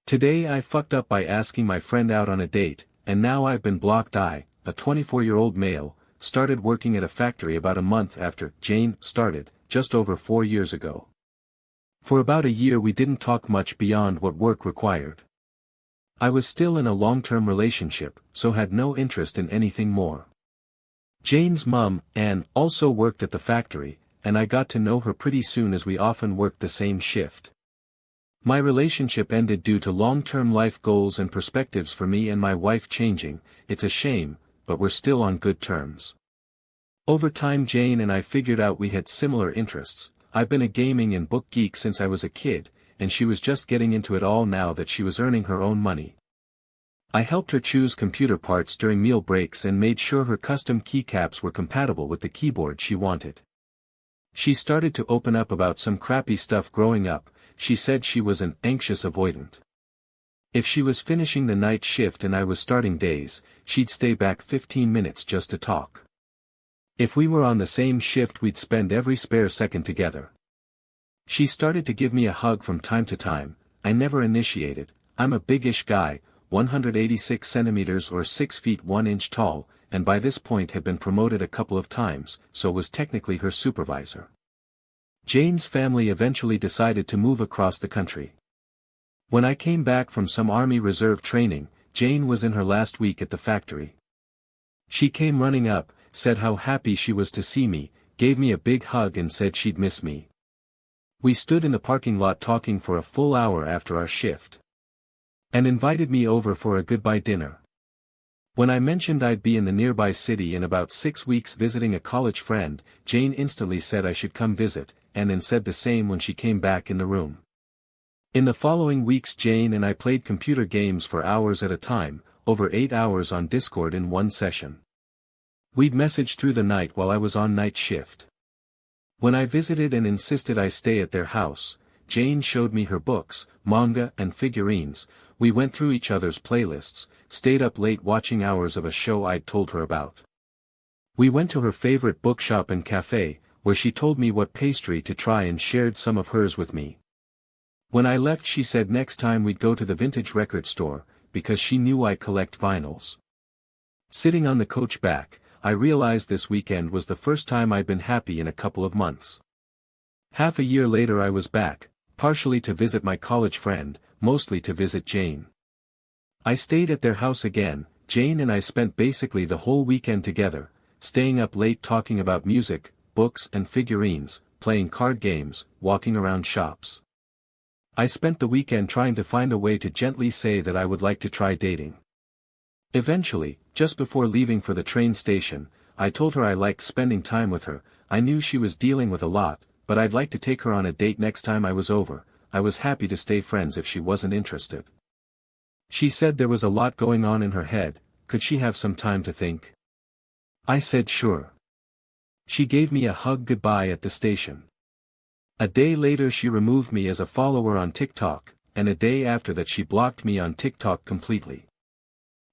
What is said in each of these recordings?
Today I fucked up by asking my friend out on a date, and now I've been blocked. I, a 24-year-old male, started working at a factory about a month after Jane started, just over 4 years ago. For about a year we didn't talk much beyond what work required. I was still in a long-term relationship, so had no interest in anything more. Jane's mum, Anne, also worked at the factory, and I got to know her pretty soon as we often worked the same shift. My relationship ended due to long-term life goals and perspectives for me and my wife changing. It's a shame, but we're still on good terms. Over time Jane and I figured out we had similar interests. I've been a gaming and book geek since I was a kid, and she was just getting into it all now that she was earning her own money. I helped her choose computer parts during meal breaks and made sure her custom keycaps were compatible with the keyboard she wanted. She started to open up about some crappy stuff growing up. She said she was an anxious avoidant. If she was finishing the night shift and I was starting days, she'd stay back 15 minutes just to talk. If we were on the same shift we'd spend every spare second together. She started to give me a hug from time to time. I never initiated. I'm a big-ish guy, 186 centimeters or 6 feet 1 inch tall, and by this point had been promoted a couple of times, so was technically her supervisor. Jane's family eventually decided to move across the country. When I came back from some Army Reserve training, Jane was in her last week at the factory. She came running up, said how happy she was to see me, gave me a big hug and said she'd miss me. We stood in the parking lot talking for a full hour after our shift. And invited me over for a goodbye dinner. When I mentioned I'd be in the nearby city in about 6 weeks visiting a college friend, Jane instantly said I should come visit, and then said the same when she came back in the room. In the following weeks Jane and I played computer games for hours at a time, over 8 hours on Discord in one session. We'd message through the night while I was on night shift. When I visited and insisted I stay at their house, Jane showed me her books, manga and figurines. We went through each other's playlists, stayed up late watching hours of a show I'd told her about. We went to her favorite bookshop and cafe, where she told me what pastry to try and shared some of hers with me. When I left she said next time we'd go to the vintage record store, because she knew I collect vinyls. Sitting on the coach back, I realized this weekend was the first time I'd been happy in a couple of months. Half a year later I was back, partially to visit my college friend, mostly to visit Jane. I stayed at their house again. Jane and I spent basically the whole weekend together, staying up late talking about music, books and figurines, playing card games, walking around shops. I spent the weekend trying to find a way to gently say that I would like to try dating. Eventually, just before leaving for the train station, I told her I liked spending time with her. I knew she was dealing with a lot, but I'd like to take her on a date next time I was over. I was happy to stay friends if she wasn't interested. She said there was a lot going on in her head. Could she have some time to think? I said sure. She gave me a hug goodbye at the station. A day later she removed me as a follower on TikTok, and a day after that she blocked me on TikTok completely.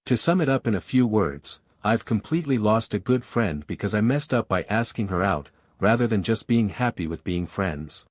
To sum it up in a few words, I've completely lost a good friend because I messed up by asking her out, rather than just being happy with being friends.